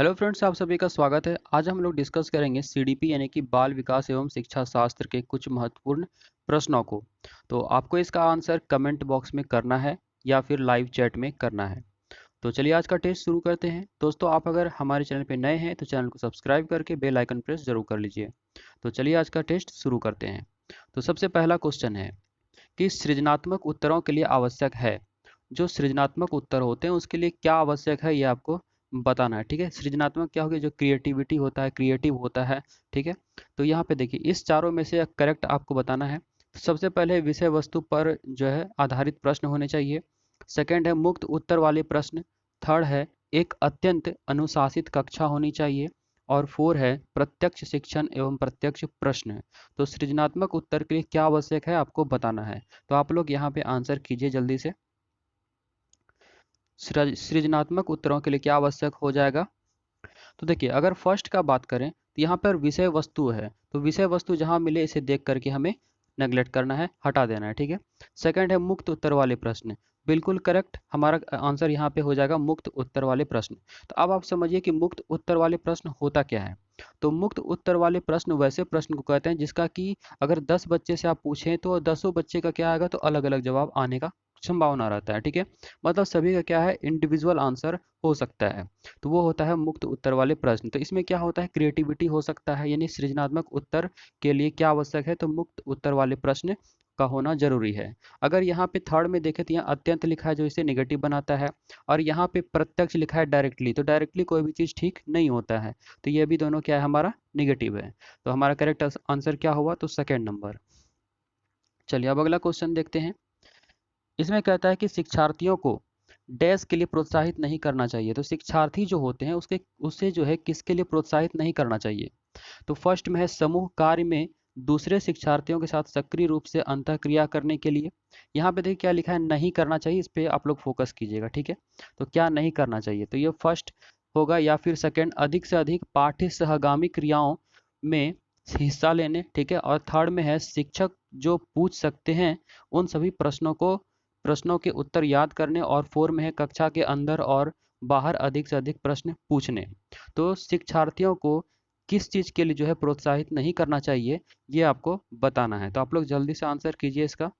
Hello friends, आप सभी का स्वागत है। आज हम लोग डिस्कस करेंगे सीडीपी यानी कि बाल विकास एवं शिक्षा शास्त्र के कुछ महत्वपूर्ण प्रश्नों को। तो आपको इसका आंसर कमेंट बॉक्स में करना है या फिर लाइव चैट में करना है। तो चलिए आज का टेस्ट शुरू करते हैं। दोस्तों, आप अगर हमारे चैनल पे नए हैं तो चैनल को सब्सक्राइब करके बेल आइकन प्रेस जरूर कर लीजिए। तो चलिए आज का टेस्ट शुरू करते हैं। तो सबसे पहला क्वेश्चन है कि सृजनात्मक उत्तरों के लिए आवश्यक है। जो सृजनात्मक उत्तर होते हैं उसके लिए क्या आवश्यक है ये आपको बताना है। ठीक है, सृजनात्मक क्या हो गया, जो क्रिएटिविटी होता है, क्रिएटिव होता है। ठीक है, तो यहाँ पे देखिए इस चारों में से करेक्ट आपको बताना है। तो सबसे पहले विषय वस्तु पर जो है आधारित प्रश्न होने चाहिए। सेकंड है मुक्त उत्तर वाले प्रश्न। थर्ड है एक अत्यंत अनुशासित कक्षा होनी चाहिए। और फोर है प्रत्यक्ष शिक्षण एवं प्रत्यक्ष प्रश्न। तो सृजनात्मक उत्तर के लिए क्या आवश्यक है आपको बताना है। तो आप लोग यहाँ पे आंसर कीजिए जल्दी से। सृजनात्मक उत्तरों के लिए क्या आवश्यक हो जाएगा। तो देखिए अगर फर्स्ट का बात करें तो यहाँ पर विषय वस्तु है, तो विषय वस्तु जहाँ मिले इसे देख करके हमें नेगलेक्ट करना है, हटा देना है। ठीक है, सेकंड है मुक्त उत्तर वाले प्रश्न। बिल्कुल करेक्ट, हमारा आंसर यहाँ पे हो जाएगा मुक्त उत्तर वाले प्रश्न। तो अब आप समझिए कि मुक्त उत्तर वाले प्रश्न होता क्या है। तो मुक्त उत्तर वाले प्रश्न वैसे प्रश्न को कहते हैं जिसका कि अगर 10 बच्चे से आप पूछें तो 10 बच्चे का क्या आएगा, तो अलग अलग जवाब आने का संभावना रहता है। ठीक है, मतलब सभी का क्या है, इंडिविजुअल आंसर हो सकता है। तो वो होता है मुक्त उत्तर वाले प्रश्न। तो इसमें क्या होता है, क्रिएटिविटी हो सकता है, यानी सृजनात्मक उत्तर के लिए क्या आवश्यक है, तो मुक्त उत्तर वाले प्रश्न का होना जरूरी है। अगर यहाँ पे थर्ड में देखें तो यहाँ अत्यंत लिखा है जो इसे निगेटिव बनाता है, और यहाँ पे प्रत्यक्ष लिखा है डायरेक्टली, तो डायरेक्टली कोई भी चीज़ ठीक नहीं होता है। तो ये भी दोनों क्या है, हमारा निगेटिव है। तो हमारा करेक्ट आंसर क्या हुआ, तो सेकेंड नंबर। चलिए अब अगला क्वेश्चन देखते हैं। इसमें कहता है कि शिक्षार्थियों को डैश के लिए प्रोत्साहित नहीं करना चाहिए। तो शिक्षार्थी जो होते हैं उसके उससे जो है किसके लिए प्रोत्साहित नहीं करना चाहिए। तो फर्स्ट में है समूह कार्य में दूसरे शिक्षार्थियों के साथ सक्रिय रूप से अंतःक्रिया करने के लिए। यहाँ पे देखिए क्या लिखा है, नहीं करना चाहिए, इस पे आप लोग फोकस कीजिएगा। ठीक है, तो क्या नहीं करना चाहिए, तो ये फर्स्ट होगा, या फिर सेकंड अधिक से अधिक पाठ्य सहगामी क्रियाओं में हिस्सा लेने। ठीक है, और थर्ड में है शिक्षक जो पूछ सकते हैं उन सभी प्रश्नों के उत्तर याद करने। और फोर में है कक्षा के अंदर और बाहर अधिक से अधिक प्रश्न पूछने। तो शिक्षार्थियों को किस चीज़ के लिए जो है प्रोत्साहित नहीं करना चाहिए ये आपको बताना है। तो आप लोग जल्दी से आंसर कीजिए इसका।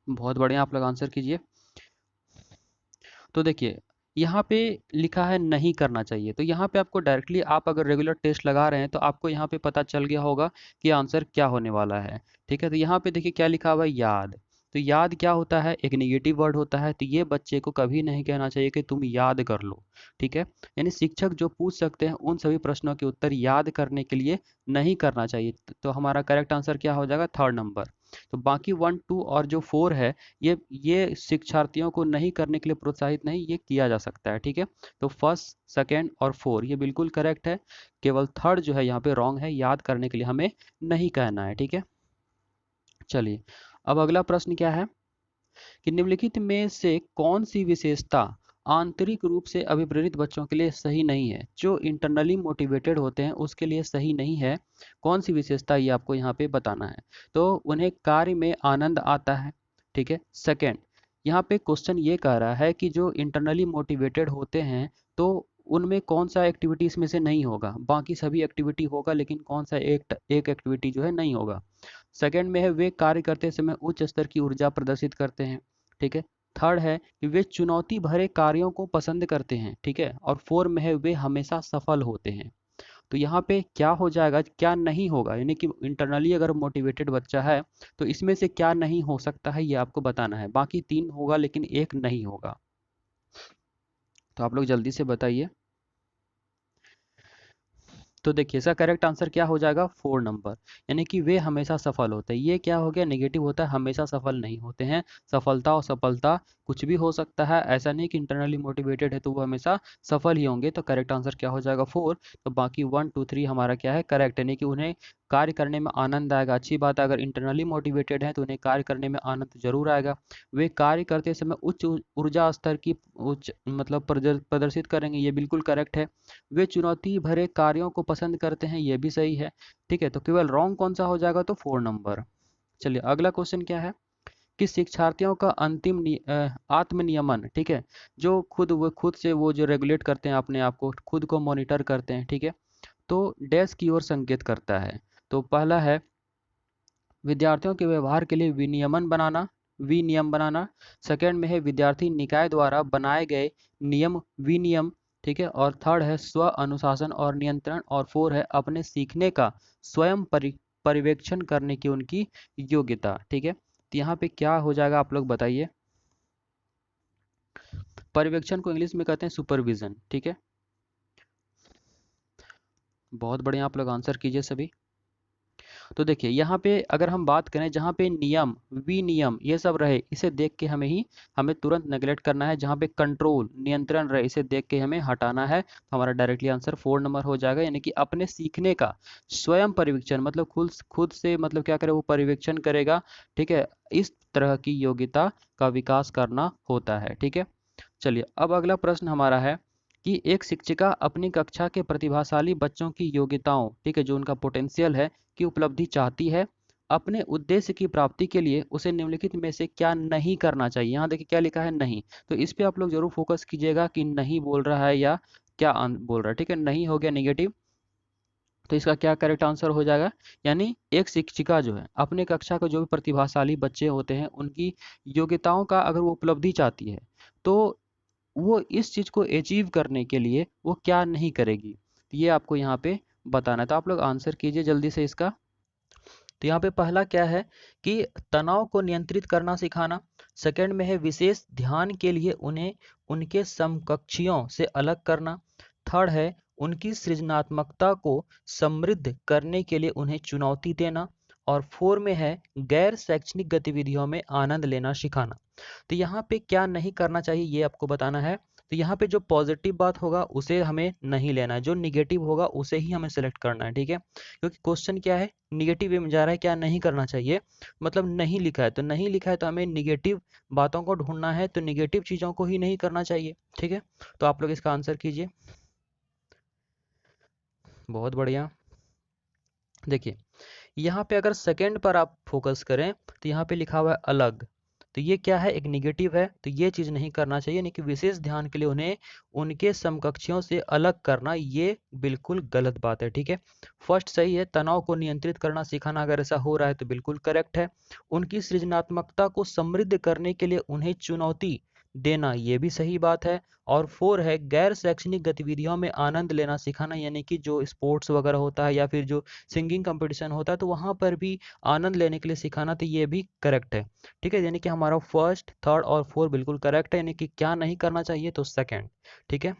बहुत बढ़िया, आप लोग आंसर कीजिए। तो देखिए यहाँ पे लिखा है नहीं करना चाहिए, तो यहाँ पे आपको डायरेक्टली, आप अगर रेगुलर टेस्ट लगा रहे हैं तो आपको यहाँ पे पता चल गया होगा कि आंसर क्या होने वाला है। ठीक है, तो यहाँ पे देखिए क्या लिखा हुआ है, याद। तो याद क्या होता है, एक नेगेटिव वर्ड होता है, तो ये बच्चे को कभी नहीं कहना चाहिए कि तुम याद कर लो। ठीक है, यानी शिक्षक जो पूछ सकते हैं उन सभी प्रश्नों के उत्तर याद करने के लिए नहीं करना चाहिए। तो हमारा करेक्ट आंसर क्या हो जाएगा, थर्ड नंबर। तो बाकी 1 2 और जो 4 है ये शिक्षार्थियों को नहीं करने के लिए प्रोत्साहित नहीं, ये किया जा सकता है। ठीक है, तो फर्स्ट सेकेंड और फोर ये बिल्कुल करेक्ट है। केवल थर्ड जो है यहाँ पे रॉन्ग है, याद करने के लिए हमें नहीं कहना है। ठीक है, चलिए अब अगला प्रश्न क्या है कि निम्नलिखित में से कौन सी विशेषता आंतरिक रूप से अभिप्रेरित बच्चों के लिए सही नहीं है। जो इंटरनली मोटिवेटेड होते हैं उसके लिए सही नहीं है। कौन सी विशेषता, ये आपको यहाँ पे बताना है। तो उन्हें कार्य में आनंद आता है। ठीक है, सेकंड, यहाँ पे क्वेश्चन ये कह रहा है कि जो इंटरनली मोटिवेटेड होते हैं तो उनमें कौन सा एक्टिविटी इसमें से नहीं होगा, बाकी सभी एक्टिविटी होगा लेकिन कौन सा एक एक्टिविटी जो है नहीं होगा। सेकंड में है वे कार्य करते समय उच्च स्तर की ऊर्जा प्रदर्शित करते हैं। ठीक है, थर्ड है कि वे चुनौती भरे कार्यों को पसंद करते हैं। ठीक है, और फोर में है वे हमेशा सफल होते हैं। तो यहाँ पे क्या हो जाएगा, क्या नहीं होगा, यानी कि इंटरनली अगर मोटिवेटेड बच्चा है तो इसमें से क्या नहीं हो सकता है ये आपको बताना है। बाकी 3 होगा लेकिन एक नहीं होगा। तो आप लोग जल्दी से बताइए। तो देखिए इसका करेक्ट आंसर क्या हो जाएगा, 4 नंबर, यानी कि वे हमेशा सफल होते हैं। ये क्या हो गया, नेगेटिव होता है, हमेशा सफल नहीं होते हैं। सफलता और सफलता कुछ भी हो सकता है, ऐसा नहीं कि इंटरनली मोटिवेटेड है तो वो हमेशा सफल ही होंगे। तो करेक्ट आंसर क्या हो जाएगा, 4। तो बाकी 1 2 3 हमारा क्या है, करेक्ट, यानी कि उन्हें कार्य करने में आनंद आएगा। अच्छी बात है, अगर इंटरनली मोटिवेटेड है तो उन्हें कार्य करने में आनंद जरूर आएगा। वे कार्य करते समय उच्च ऊर्जा स्तर की उच्च मतलब प्रदर्शित करेंगे, ये बिल्कुल करेक्ट है। वे चुनौती भरे कार्यों को पसंद करते हैं, ये भी सही है। ठीक है, तो केवल रॉन्ग कौन सा हो जाएगा, तो 4 नंबर। चलिए अगला क्वेश्चन क्या है कि शिक्षार्थियों का आत्मनियमन, ठीक है, जो वो खुद से वो जो रेगुलेट करते हैं अपने आप को, खुद को मॉनिटर करते हैं, ठीक है, तो डैश की ओर संकेत करता है। तो पहला है विद्यार्थियों के व्यवहार के लिए विनियम बनाना। सेकंड में है विद्यार्थी निकाय द्वारा बनाए गए नियम विनियम, ठीक है, और थर्ड है स्व अनुशासन और नियंत्रण, और फोर है अपने सीखने का स्वयं पर्यवेक्षण करने की उनकी योग्यता, ठीक है। तो यहाँ पे क्या हो जाएगा आप लोग बताइए। पर्यवेक्षण को इंग्लिश में कहते हैं सुपरविजन, ठीक है। बहुत बढ़िया, आप लोग आंसर कीजिए सभी। तो देखिए यहाँ पे अगर हम बात करें, जहाँ पे नियम विनियम ये सब रहे, इसे देख के हमें तुरंत नेगलेक्ट करना है। जहाँ पे कंट्रोल नियंत्रण रहे, इसे देख के हमें हटाना है। तो हमारा डायरेक्टली आंसर 4 नंबर हो जाएगा, यानी कि अपने सीखने का स्वयं पर्यवेक्षण, मतलब खुद खुद से मतलब क्या करे, वो पर्यवेक्षण करेगा, ठीक है। इस तरह की योग्यता का विकास करना होता है, ठीक है। चलिए अब अगला प्रश्न हमारा है कि एक शिक्षिका अपनी कक्षा के प्रतिभाशाली बच्चों की योग्यताओं, ठीक है, जो उनका पोटेंशियल है, की उपलब्धि चाहती है। अपने उद्देश्य की प्राप्ति के लिए उसे निम्नलिखित में से क्या नहीं करना चाहिए। यहाँ देखिए क्या लिखा है, नहीं। तो इस पे आप लोग जरूर फोकस कीजिएगा कि नहीं बोल रहा है या क्या बोल रहा है, ठीक है। नहीं हो गया निगेटिव, तो इसका क्या करेक्ट आंसर हो जाएगा। यानी एक शिक्षिका जो है अपने कक्षा के जो भी प्रतिभाशाली बच्चे होते हैं, उनकी योग्यताओं का अगर वो उपलब्धि चाहती है, तो वो इस चीज को अचीव करने के लिए वो क्या नहीं करेगी, तो ये आपको यहाँ पे बताना है। तो आप लोग आंसर कीजिए जल्दी से इसका। तो यहाँ पे पहला क्या है कि तनाव को नियंत्रित करना सिखाना। सेकंड में है विशेष ध्यान के लिए उन्हें उनके समकक्षियों से अलग करना। थर्ड है उनकी सृजनात्मकता को समृद्ध करने के लिए उन्हें चुनौती देना। और फोर में है गैर शैक्षणिक गतिविधियों में आनंद लेना सिखाना। तो यहाँ पे क्या नहीं करना चाहिए ये आपको बताना है। तो यहाँ पे जो पॉजिटिव बात होगा उसे हमें नहीं लेना है, जो निगेटिव होगा उसे ही हमें सेलेक्ट करना है, ठीक है। क्योंकि क्वेश्चन क्या है, निगेटिव वे में जा रहा है, क्या नहीं करना चाहिए, मतलब नहीं लिखा है, तो नहीं लिखा है तो हमें निगेटिव बातों को ढूंढना है, तो निगेटिव चीजों को ही नहीं करना चाहिए, ठीक है। तो आप लोग इसका आंसर कीजिए। बहुत बढ़िया। देखिए यहाँ पे अगर सेकंड पर आप फोकस करें, तो यहाँ पे लिखा हुआ है अलग। तो ये क्या है, एक निगेटिव है, तो ये चीज नहीं करना चाहिए, यानी कि विशेष ध्यान के लिए उन्हें उनके समकक्षियों से अलग करना, ये बिल्कुल गलत बात है, ठीक है। फर्स्ट सही है, तनाव को नियंत्रित करना सिखाना, अगर ऐसा हो रहा है तो बिल्कुल करेक्ट है। उनकी सृजनात्मकता को समृद्ध करने के लिए उन्हें चुनौती देना, ये भी सही बात है। और फोर है गैर शैक्षणिक गतिविधियों में आनंद लेना सिखाना, यानी कि जो स्पोर्ट्स वगैरह होता है या फिर जो सिंगिंग कंपटीशन होता है, तो वहां पर भी आनंद लेने के लिए सिखाना, तो ये भी करेक्ट है, ठीक है। यानी कि हमारा फर्स्ट थर्ड और फोर बिल्कुल करेक्ट है, यानी कि क्या नहीं करना चाहिए, तो सेकंड, ठीक है।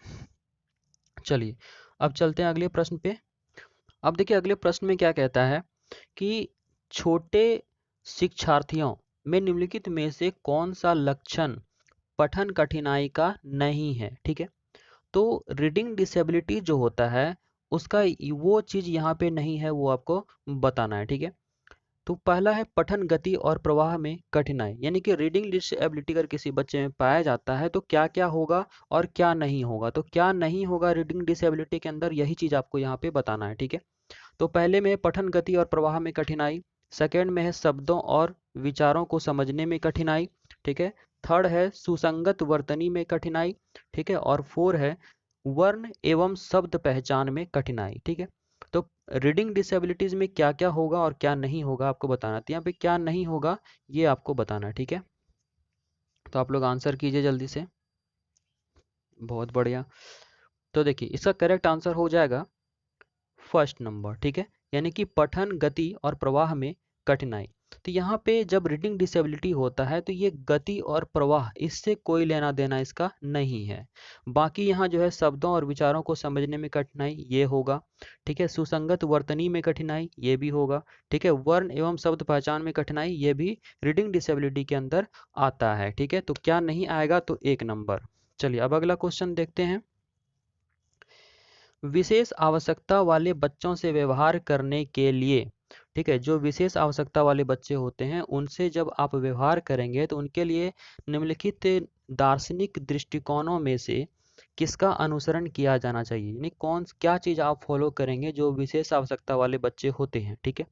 चलिए अब चलते हैं अगले प्रश्न पे। अब देखिए अगले प्रश्न में क्या कहता है कि छोटे शिक्षार्थियों में निम्नलिखित में से कौन सा लक्षण पठन कठिनाई का नहीं है, ठीक है। तो रीडिंग डिसेबिलिटी जो होता है उसका वो चीज यहाँ पे नहीं है, वो आपको बताना है, ठीक है। तो पहला है पठन गति और प्रवाह में कठिनाई, यानी कि रीडिंग डिसेबिलिटी अगर किसी बच्चे में पाया जाता है तो क्या क्या होगा और क्या नहीं होगा। तो क्या नहीं होगा रीडिंग डिसेबिलिटी के अंदर, यही चीज आपको यहाँ पे बताना है, ठीक है। तो पहले में है पठन गति और प्रवाह में कठिनाई। सेकंड में है शब्दों और विचारों को समझने में कठिनाई, ठीक है। थर्ड है सुसंगत वर्तनी में कठिनाई, ठीक है। और फोर है वर्ण एवं शब्द पहचान में कठिनाई, ठीक है। तो रीडिंग डिसेबिलिटीज में क्या क्या होगा और क्या नहीं होगा आपको बताना, तो यहाँ पे क्या नहीं होगा ये आपको बताना है, ठीक है। तो आप लोग आंसर कीजिए जल्दी से। बहुत बढ़िया। तो देखिए इसका करेक्ट आंसर हो जाएगा फर्स्ट नंबर, ठीक है। यानी कि पठन गति और प्रवाह में कठिनाई। तो यहाँ पे जब रीडिंग डिसेबिलिटी होता है तो ये गति और प्रवाह इससे कोई लेना देना इसका नहीं है। बाकी यहाँ जो है शब्दों और विचारों को समझने में कठिनाई ये होगा, ठीक है। सुसंगत वर्तनी में कठिनाई ये भी होगा, ठीक है। वर्ण एवं शब्द पहचान में कठिनाई ये भी रीडिंग डिसेबिलिटी के अंदर आता है, ठीक है। तो क्या नहीं आएगा, तो एक नंबर। चलिए अब अगला क्वेश्चन देखते हैं। विशेष आवश्यकता वाले बच्चों से व्यवहार करने के लिए, ठीक है, जो विशेष आवश्यकता वाले बच्चे होते हैं उनसे जब आप व्यवहार करेंगे तो उनके लिए निम्नलिखित दार्शनिक दृष्टिकोणों में से किसका अनुसरण किया जाना चाहिए, यानी कौन क्या चीज आप फॉलो करेंगे जो विशेष आवश्यकता वाले बच्चे होते हैं, ठीक है।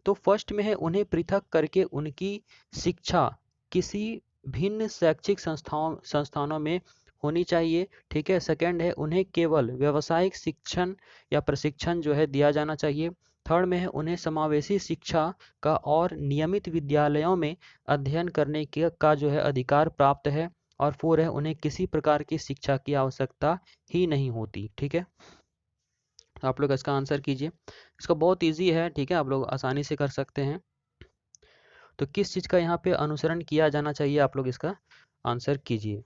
तो फर्स्ट में है उन्हें पृथक करके उनकी शिक्षा किसी भिन्न शैक्षिक संस्थानों में होनी चाहिए। ठीक है। सेकंड है उन्हें केवल व्यावसायिक शिक्षण या प्रशिक्षण जो है दिया जाना चाहिए। थर्ड में है उन्हें समावेशी शिक्षा का और नियमित विद्यालयों में अध्ययन करने का जो है अधिकार प्राप्त है। और फोर है उन्हें किसी प्रकार की शिक्षा की आवश्यकता ही नहीं होती। ठीक है। आप लोग इसका आंसर कीजिए। इसका बहुत इजी है। ठीक है, आप लोग आसानी से कर सकते हैं। तो किस चीज़ का यहाँ पे अनुसरण किया जाना चाहिए, आप लोग इसका आंसर कीजिए।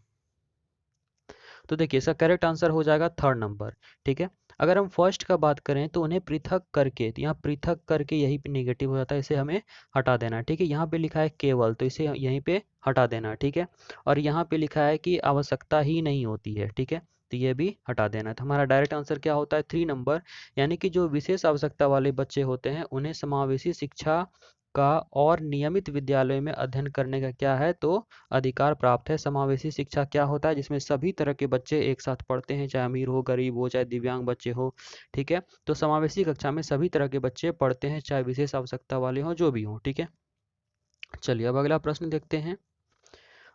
तो देखिए इसका करेक्ट आंसर हो जाएगा थर्ड नंबर। ठीक है। अगर हम फर्स्ट का बात करें तो उन्हें पृथक करके, तो यहाँ पृथक करके यही पे नेगेटिव हो जाता है, इसे हमें हटा देना है। ठीक है। यहाँ पे लिखा है केवल, तो इसे यहीं पे हटा देना है। ठीक है। और यहाँ पे लिखा है कि आवश्यकता ही नहीं होती है। ठीक है। तो ये भी हटा देना है। तो हमारा डायरेक्ट आंसर क्या होता है, 3 नंबर। यानी कि जो विशेष आवश्यकता वाले बच्चे होते हैं उन्हें समावेशी शिक्षा का और नियमित विद्यालय में अध्ययन करने का क्या है, तो अधिकार प्राप्त है। समावेशी शिक्षा क्या होता है, जिसमें सभी तरह के बच्चे एक साथ पढ़ते हैं, चाहे अमीर हो, गरीब हो, चाहे दिव्यांग बच्चे हो। ठीक है। तो समावेशी कक्षा में सभी तरह के बच्चे पढ़ते हैं, चाहे विशेष आवश्यकता वाले हों, जो भी हों। ठीक है। चलिए अब अगला प्रश्न देखते हैं।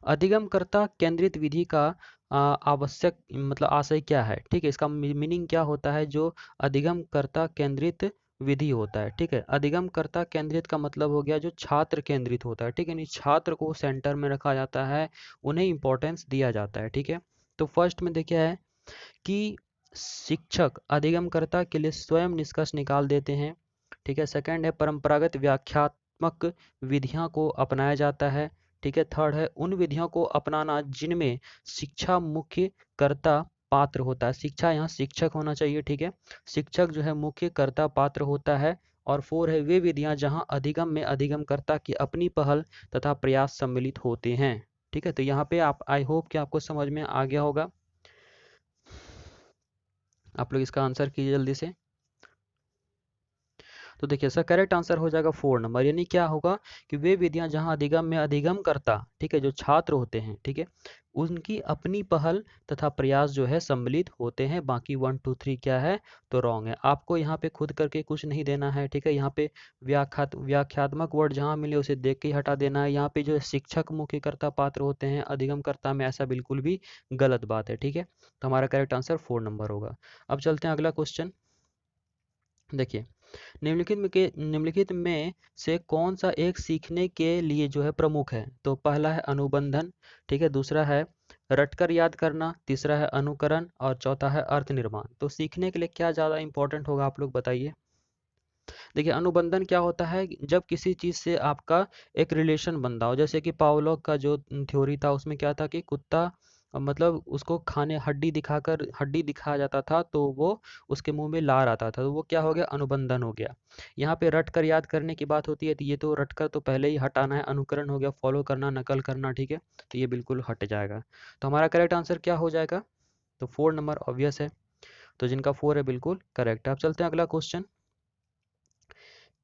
अधिगमकर्ता केंद्रित विधि का आवश्यक मतलब आशय क्या है। ठीक है। इसका मीनिंग क्या होता है, जो अधिगमकर्ता केंद्रित विधि होता है। ठीक है। अधिगमकर्ता केंद्रित का मतलब हो गया जो छात्र केंद्रित होता है। ठीक है। यानी छात्र को सेंटर में रखा जाता है, उन्हें इंपॉर्टेंस दिया जाता है। ठीक है। तो फर्स्ट में देखिए है कि शिक्षक अधिगमकर्ता के लिए स्वयं निष्कर्ष निकाल देते हैं। ठीक है। सेकंड है परंपरागत व्याख्यात्मक विधियां को अपनाया जाता है। ठीक है। थर्ड है उन विधियों को अपनाना जिनमें शिक्षा मुख्य कर्ता पात्र होता है। शिक्षा यहाँ शिक्षक होना चाहिए। ठीक है। शिक्षक जो है मुख्य कर्ता पात्र होता है। और फोर है वे विधियां जहां अधिगम में अधिगमकर्ता की अपनी पहल तथा प्रयास सम्मिलित होते हैं। ठीक है। तो यहाँ पे आप, आई होप कि आपको समझ में आ गया होगा। आप लोग इसका आंसर कीजिए जल्दी से। तो देखिए इसका करेक्ट आंसर हो जाएगा 4 नंबर। यानी क्या होगा कि वे विधियां जहां अधिगम में अधिगम करता, ठीक है, जो छात्र होते हैं, ठीक है, उनकी अपनी पहल तथा प्रयास जो है सम्मिलित होते हैं। बाकी 1 2 3 क्या है, तो रॉन्ग है। आपको यहाँ पे खुद करके कुछ नहीं देना है। ठीक है। यहाँ पे व्याख्यात्मक वर्ड जहाँ मिले उसे देख के ही हटा देना है। यहाँ पे जो है शिक्षक मुख्यकर्ता पात्र होते हैं अधिगमकर्ता में, ऐसा बिल्कुल भी गलत बात है। ठीक है। तो हमारा करेक्ट आंसर 4 नंबर होगा। अब चलते हैं अगला क्वेश्चन। देखिए निम्नलिखित में से कौन सा एक सीखने के लिए जो है प्रमुख है। तो पहला है अनुबंधन। ठीक है। दूसरा है रटकर याद करना। तीसरा है अनुकरण। और चौथा है अर्थ निर्माण। तो सीखने के लिए क्या ज़्यादा इंपॉर्टेंट होगा, आप लोग बताइए। देखिए अनुबंधन क्या होता है, जब किसी चीज़ से आपका एक रिलेशन बनता हो। जैसे कि पावलोव का जो थ्योरी था उसमें क्या था कि कुत्ता मतलब उसको खाने हड्डी दिखाया जाता था तो वो उसके मुंह में लार आता था, तो वो क्या हो गया, अनुबंधन हो गया। यहाँ पे रट कर याद करने की बात होती है, तो ये तो रट कर तो पहले ही हटाना है। अनुकरण हो गया फॉलो करना, नकल करना। ठीक है। तो ये बिल्कुल हट जाएगा। तो हमारा करेक्ट आंसर क्या हो जाएगा, तो 4 नंबर ऑब्वियस है। तो जिनका 4 है बिल्कुल करेक्ट है। अब चलते हैं अगला क्वेश्चन।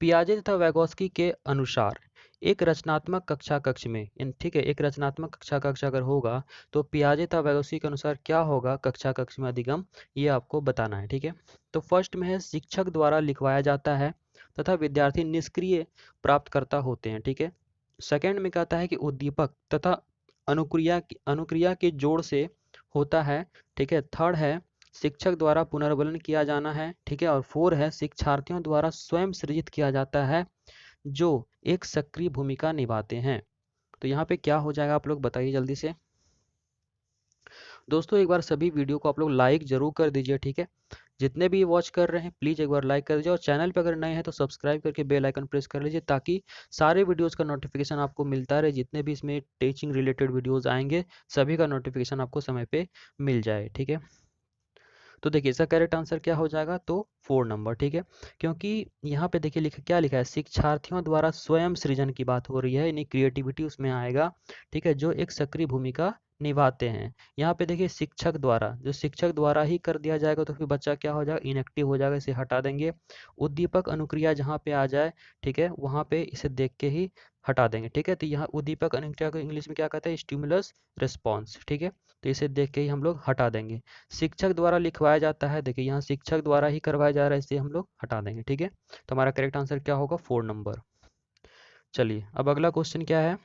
पियाजे तथा वैगोस्की के अनुसार एक रचनात्मक कक्ष में ठीक है, एक रचनात्मक कक्ष अगर होगा तो पियाजे तथा वैगोस्की के अनुसार क्या होगा कक्ष में अधिगम, ये आपको बताना है। ठीक है। तो फर्स्ट में है शिक्षक द्वारा लिखवाया जाता है तथा विद्यार्थी निष्क्रिय प्राप्तकर्ता होते हैं। ठीक है। सेकंड में कहता है कि उद्दीपक तथा अनुक्रिया के जोड़ से होता है। ठीक है। थर्ड है शिक्षक द्वारा पुनर्वलन किया जाना है। ठीक है। और 4 है शिक्षार्थियों द्वारा स्वयं सृजित किया जाता है, जो एक सक्रिय भूमिका निभाते हैं। तो यहाँ पे क्या हो जाएगा, आप लोग बताइए जल्दी से। दोस्तों एक बार सभी वीडियो को आप लोग लाइक जरूर कर दीजिए। ठीक है। जितने भी वॉच कर रहे हैं प्लीज़ एक बार लाइक कर दीजिए, और चैनल पर अगर नए हैं तो सब्सक्राइब करके बेल आइकन प्रेस कर लीजिए, ताकि सारे वीडियोस का नोटिफिकेशन आपको मिलता रहे। जितने भी इसमें टीचिंग रिलेटेड वीडियोस आएंगे सभी का नोटिफिकेशन आपको समय पे मिल जाए। ठीक है। तो देखिए इसका करेक्ट आंसर क्या हो जाएगा, तो 4 नंबर। ठीक है। क्योंकि यहाँ पे देखिए क्या लिखा है, शिक्षार्थियों द्वारा स्वयं सृजन की बात हो रही है, यानी क्रिएटिविटी उसमें आएगा। ठीक है। जो एक सक्रिय भूमिका निभाते हैं। यहाँ पे देखिए शिक्षक द्वारा, जो शिक्षक द्वारा ही कर दिया जाएगा तो फिर बच्चा क्या हो जाएगा, इनएक्टिव हो जाएगा, इसे हटा देंगे। उद्दीपक अनुक्रिया जहाँ पे आ जाए, ठीक है, वहाँ पे इसे देख के ही हटा देंगे। ठीक है। तो यहाँ उद्दीपक अनुक्रिया को इंग्लिश में क्या कहते हैं, स्टिमुलस रिस्पॉन्स। ठीक है। तो इसे देख के ही हम लोग हटा देंगे। शिक्षक द्वारा लिखवाया जाता है, देखिए यहाँ शिक्षक द्वारा ही करवाया जा रहा है, इसे हम लोग हटा देंगे। ठीक है। तो हमारा करेक्ट आंसर क्या होगा, 4 नंबर। चलिए अब अगला क्वेश्चन क्या है।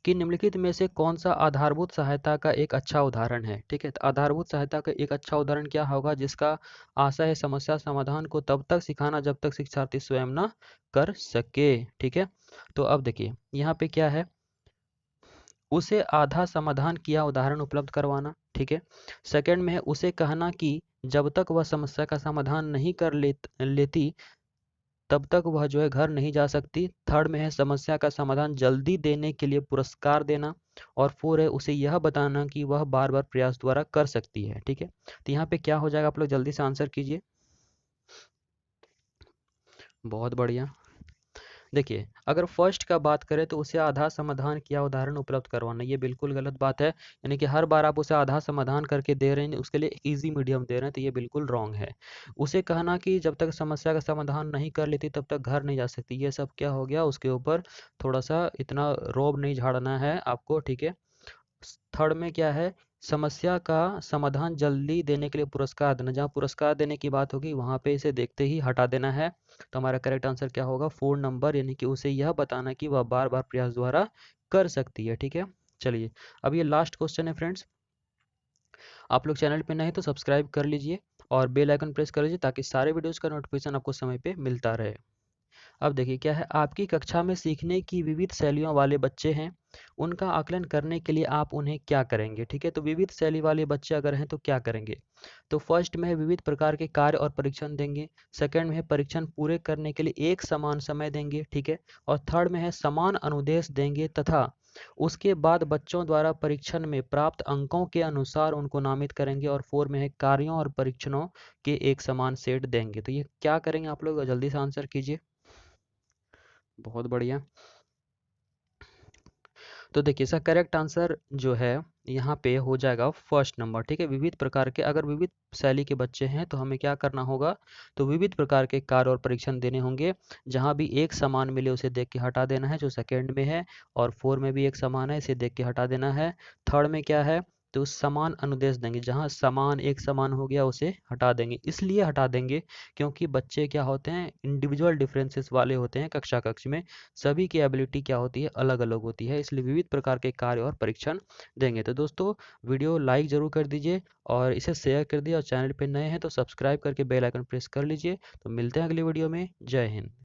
कि निम्नलिखित में से कौन सा आधारभूत सहायता का एक अच्छा उदाहरण है। ठीक है, तो आधारभूत सहायता का एक अच्छा उदाहरण क्या होगा, जिसका आशा है समस्या समाधान को तब तक सिखाना जब तक शिक्षार्थी स्वयं ना कर सके। ठीक है, तो अब देखिए यहाँ पे क्या है, उसे आधा समाधान किया उदाहरण उपलब्ध करवाना। ठीक है, सेकंड में है उसे कहना कि जब तक वह समस्या का समाधान नहीं कर लेती तब तक वह जो है घर नहीं जा सकती। थर्ड में है समस्या का समाधान जल्दी देने के लिए पुरस्कार देना। और फोर है उसे यह बताना कि वह बार बार प्रयास द्वारा कर सकती है। ठीक है, तो यहाँ पे क्या हो जाएगा, आप लोग जल्दी से आंसर कीजिए। बहुत बढ़िया। देखिए अगर फर्स्ट का बात करें तो उसे आधा समाधान किया उदाहरण उपलब्ध करवाना, ये बिल्कुल गलत बात है। यानी कि हर बार आप उसे आधा समाधान करके दे रहे हैं, उसके लिए इजी मीडियम दे रहे हैं, तो ये बिल्कुल रॉन्ग है। उसे कहना कि जब तक समस्या का समाधान नहीं कर लेती तब तक घर नहीं जा सकती, ये सब क्या हो गया, उसके ऊपर थोड़ा सा इतना रोब नहीं झाड़ना है आपको। ठीक है, थर्ड में क्या है, समस्या का समाधान जल्दी देने के लिए पुरस्कार देना, जहाँ पुरस्कार देने की बात होगी वहाँ पे इसे देखते ही हटा देना है। तो हमारा करेक्ट आंसर क्या होगा, 4 नंबर, यानी कि उसे यह बताना कि वह बार बार प्रयास द्वारा कर सकती है। ठीक है, चलिए अब ये लास्ट क्वेश्चन है फ्रेंड्स। आप लोग चैनल पे नए हैं तो सब्सक्राइब कर लीजिए और बेल आइकन प्रेस कर लीजिए ताकि सारे वीडियोज़ का नोटिफिकेशन आपको समय पे मिलता रहे। अब देखिए क्या है, आपकी कक्षा में सीखने की विविध शैलियों वाले बच्चे हैं, उनका आकलन करने के लिए आप उन्हें क्या करेंगे। ठीक है, तो विविध शैली वाले बच्चे अगर हैं तो क्या करेंगे, तो फर्स्ट में है विविध प्रकार के कार्य और परीक्षण देंगे। सेकंड में है परीक्षण पूरे करने के लिए एक समान समय देंगे। ठीक है, और थर्ड में है समान अनुदेश देंगे तथा उसके बाद बच्चों द्वारा परीक्षण में प्राप्त अंकों के अनुसार उनको नामित करेंगे। और फोर में है कार्यों और परीक्षणों के एक समान सेट देंगे। तो ये क्या करेंगे आप लोग, जल्दी से आंसर कीजिए। बहुत बढ़िया। तो देखिए इसका करेक्ट आंसर जो है यहाँ पे हो जाएगा फर्स्ट नंबर। ठीक है, विविध प्रकार के, अगर विविध शैली के बच्चे हैं तो हमें क्या करना होगा, तो विविध प्रकार के कार्य और परीक्षण देने होंगे। जहाँ भी एक समान मिले उसे देख के हटा देना है, जो सेकंड में है। और फोर में भी एक समान है, इसे देख के हटा देना है। थर्ड में क्या है, तो समान अनुदेश देंगे, जहाँ समान एक समान हो गया उसे हटा देंगे। इसलिए हटा देंगे क्योंकि बच्चे क्या होते हैं, इंडिविजुअल डिफरेंसेस वाले होते हैं। कक्षा कक्ष में सभी की एबिलिटी क्या होती है, अलग अलग होती है, इसलिए विविध प्रकार के कार्य और परीक्षण देंगे। तो दोस्तों वीडियो लाइक जरूर कर दीजिए और इसे शेयर कर दिए, और चैनल पे नए हैं तो सब्सक्राइब करके बेल आइकन प्रेस कर लीजिए। तो मिलते हैं अगली वीडियो में। जय हिंद।